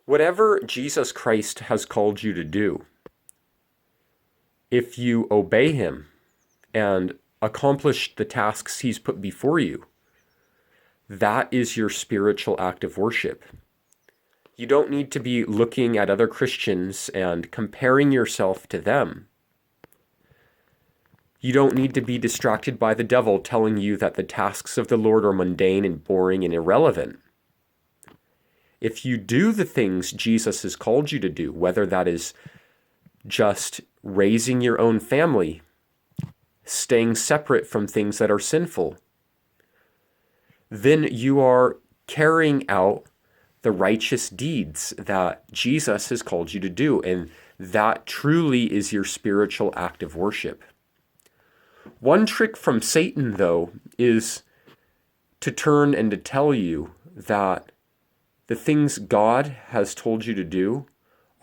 Whatever Jesus Christ has called you to do, if you obey him and accomplish the tasks he's put before you, that is your spiritual act of worship. You don't need to be looking at other Christians and comparing yourself to them. You don't need to be distracted by the devil telling you that the tasks of the Lord are mundane and boring and irrelevant. If you do the things Jesus has called you to do, whether that is just raising your own family, staying separate from things that are sinful, then you are carrying out the righteous deeds that Jesus has called you to do, and that truly is your spiritual act of worship. One trick from Satan, though, is to turn and to tell you that the things God has told you to do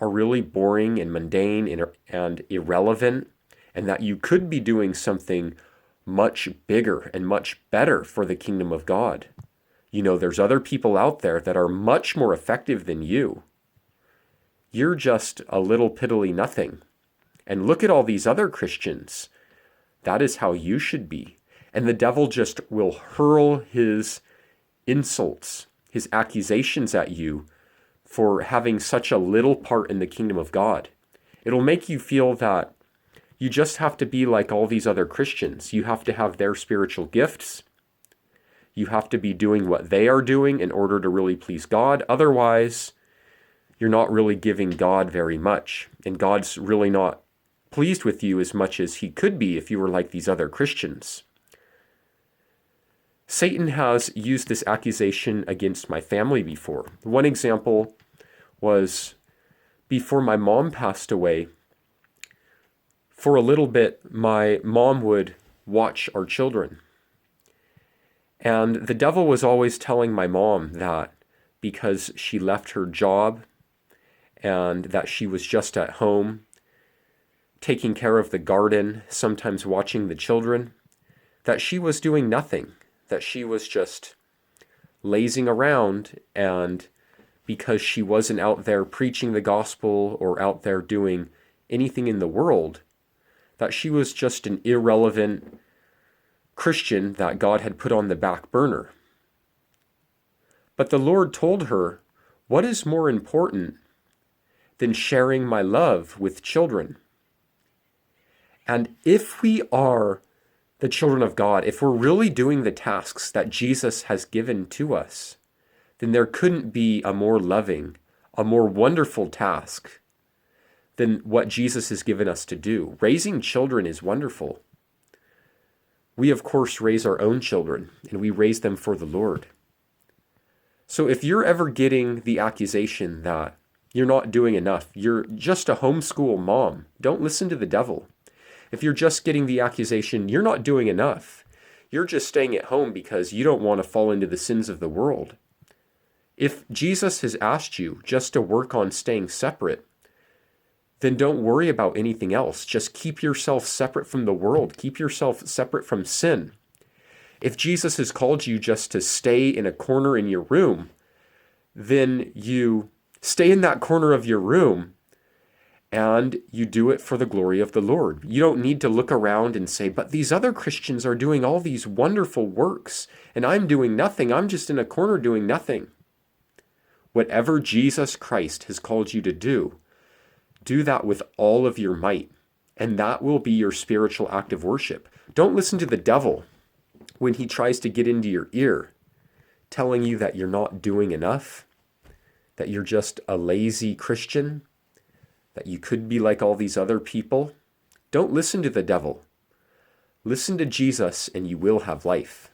are really boring and mundane and irrelevant, and that you could be doing something much bigger and much better for the kingdom of God. You know, there's other people out there that are much more effective than you. You're just a little pettily nothing. And look at all these other Christians. That is how you should be. And the devil just will hurl his insults, his accusations at you for having such a little part in the kingdom of God. It'll make you feel that you just have to be like all these other Christians. You have to have their spiritual gifts. You have to be doing what they are doing in order to really please God. Otherwise, you're not really giving God very much. And God's really not pleased with you as much as he could be if you were like these other Christians. Satan has used this accusation against my family before. One example was before my mom passed away. For a little bit, my mom would watch our children. And the devil was always telling my mom that because she left her job and that she was just at home, taking care of the garden, sometimes watching the children, that she was doing nothing, that she was just lazing around, and because she wasn't out there preaching the gospel or out there doing anything in the world, that she was just an irrelevant Christian that God had put on the back burner. But the Lord told her, what is more important than sharing my love with children? And if we are the children of God, if we're really doing the tasks that Jesus has given to us, then there couldn't be a more loving, a more wonderful task than what Jesus has given us to do. Raising children is wonderful. We, of course, raise our own children, and we raise them for the Lord. So if you're ever getting the accusation that you're not doing enough, you're just a homeschool mom, don't listen to the devil. If you're just getting the accusation, you're not doing enough, you're just staying at home because you don't want to fall into the sins of the world. If Jesus has asked you just to work on staying separate, then don't worry about anything else. Just keep yourself separate from the world. Keep yourself separate from sin. If Jesus has called you just to stay in a corner in your room, then you stay in that corner of your room and you do it for the glory of the Lord. You don't need to look around and say, but these other Christians are doing all these wonderful works and I'm doing nothing. I'm just in a corner doing nothing. Whatever Jesus Christ has called you to do that with all of your might, and that will be your spiritual act of worship. Don't listen to the devil when he tries to get into your ear, telling you that you're not doing enough, that you're just a lazy Christian, that you could be like all these other people. Don't listen to the devil. Listen to Jesus and you will have life.